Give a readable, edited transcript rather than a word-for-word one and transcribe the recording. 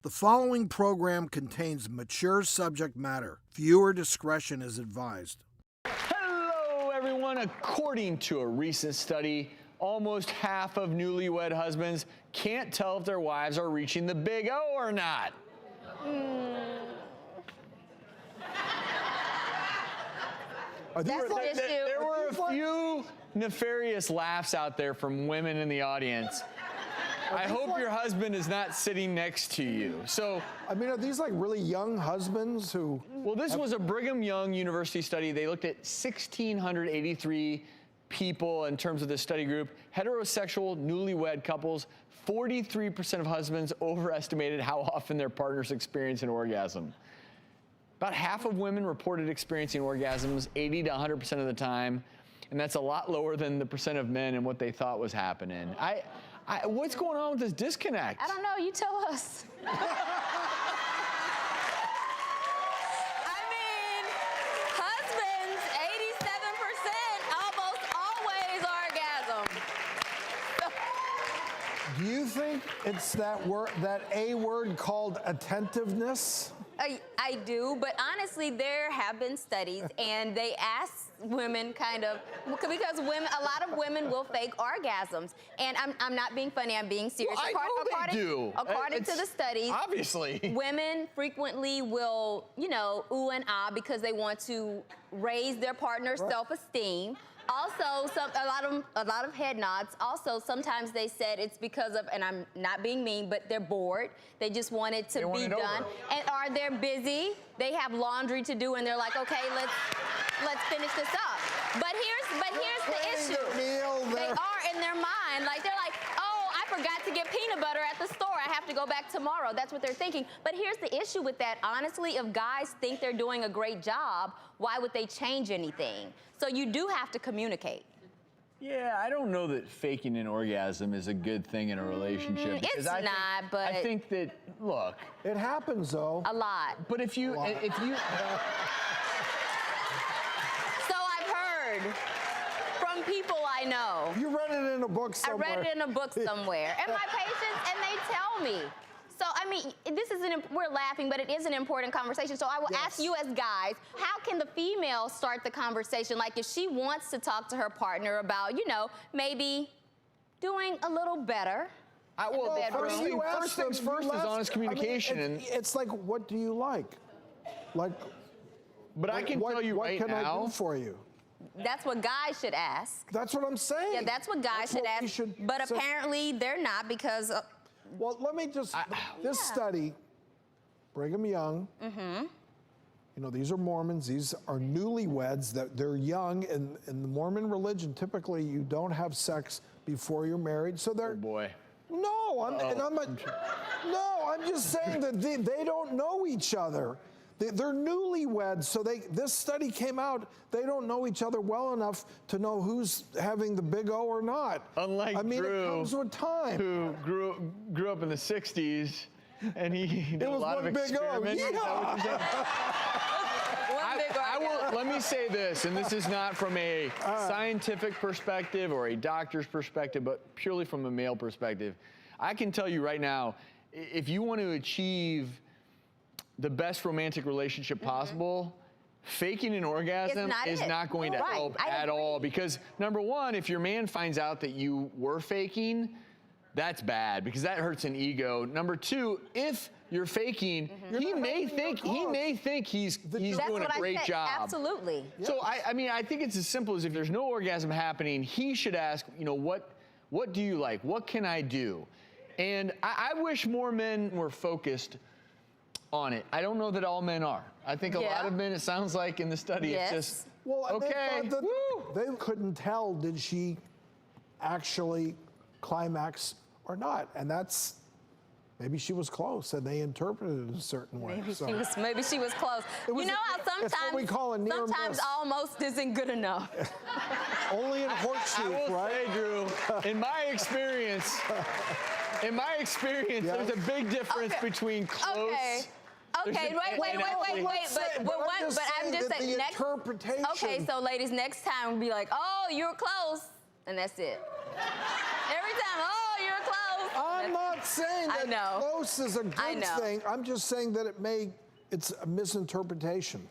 The following program contains mature subject matter. Viewer discretion is advised. Hello, everyone. According to a recent study, almost half of newlywed husbands can't tell if their wives are reaching the big O or not. There were a few nefarious laughs out there from women in the audience. I hope your husband is not sitting next to you. So, I mean, are these like really young husbands who? Well, this was a Brigham Young University study. They looked at 1,683 people in terms of this study group. Heterosexual newlywed couples, 43% of husbands overestimated how often their partners experience an orgasm. About half of women reported experiencing orgasms 80 to 100% of the time, and that's a lot lower than the percent of men and what they thought was happening. What's going on with this disconnect? I don't know. You tell us. I mean, husbands, 87%, almost always orgasm. Do you think it's that word, that A word called attentiveness? I do, but honestly, there have been studies, and they ask women kind of, because women, a lot of women will fake orgasms, and I'm not being funny, I'm being serious. Well, I know they do. According to the studies, obviously, women frequently will, you know, ooh and ah because they want to raise their partner's self-esteem. Also, a lot of head nods. Also, sometimes they said it's because of, and I'm not being mean, but they're bored. They just want it to be done. And are they busy? They have laundry to do, and they're like, okay, let's finish this up. But here's the issue. They are in their mind, like they're like, oh, I forgot to get peanut butter at the store. I have to go back tomorrow. That's what they're thinking. But here's the issue with that. Honestly, if guys think they're doing a great job, why would they change anything? So you do have to communicate. Yeah, I don't know that faking an orgasm is a good thing in a relationship. It's not, but I think that, look. It happens, though. A lot. But if you... So I've heard from people I know. You read it in a book somewhere. I read it in a book somewhere. And my patients, and they tell me. So, I mean, we're laughing, but it is an important conversation. So I will ask you as guys, how can the female start the conversation? Like if she wants to talk to her partner about, you know, maybe doing a little better. First things first is honest communication. I mean, it's like, what do you like? Like, but I can tell you right now. What can I do for you? That's what guys should ask. That's what I'm saying. Yeah, that's what guys should ask. But apparently they're not because... Well, let me just, this study, Brigham Young, you know, these are Mormons, these are newlyweds, that they're young, and in the Mormon religion, typically you don't have sex before you're married, so they're... Oh, boy. No, I'm just saying that they don't know each other. They're newlyweds, so this study came out, they don't know each other well enough to know who's having the big O or not. Unlike Drew, it comes with time. Who grew up in the 60s, and he did a lot of experimenting. Let me say this, and this is not from a scientific perspective or a doctor's perspective, but purely from a male perspective. I can tell you right now, if you want to achieve the best romantic relationship possible, faking an orgasm is not going to help at all. Because number one, if your man finds out that you were faking, that's bad because that hurts an ego. Number two, if you're faking, he may think he's doing a great job. Absolutely. So I mean, I think it's as simple as if there's no orgasm happening, he should ask, you know, what do you like? What can I do? And I wish more men were focused on it. I don't know that all men are. I think a lot of men, it sounds like in the study, it's just, okay. They couldn't tell, did she actually climax or not? And that's, maybe she was close and they interpreted it a certain way. Maybe she was close. You know how sometimes almost isn't good enough. Only in horseshoes, right? I will say, Drew, in my experience, there's a big difference between close. Okay, wait. But I'm just saying, interpretation. Okay, so ladies, next time we'll be like, oh, you're close, and that's it. Every time, oh, you're close. I'm not saying I that know. close is a I good know. thing. I'm just saying that it's a misinterpretation.